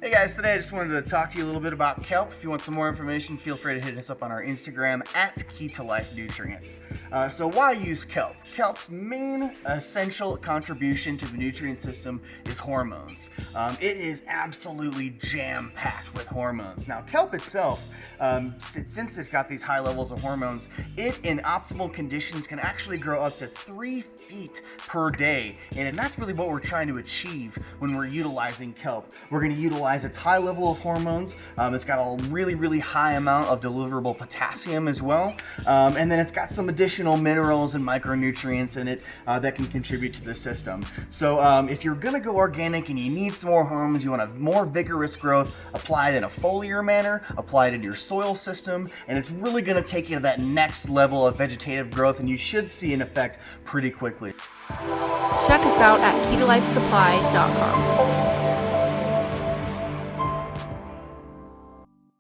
Hey guys, today I just wanted to talk to you a little bit about kelp. If you want some more information, feel free to hit us up on our Instagram at Key to Life Nutrients. So why use kelp? Kelp's main essential contribution to the nutrient system is hormones. It is absolutely jam-packed with hormones. Now kelp itself, since it's got these high levels of hormones, it in optimal conditions can actually grow up to 3 feet per day. And that's really what we're trying to achieve when we're utilizing kelp. We're going to utilize its high level of hormones. It's got a really high amount of deliverable potassium as well. And then it's got some additional minerals and micronutrients in it that can contribute to the system. So if you're gonna go organic and you need some more hormones, you want a more vigorous growth, apply it in a foliar manner, apply it in your soil system, and it's really gonna take you to that next level of vegetative growth, and you should see an effect pretty quickly. Check us out at keytolifesupply.com.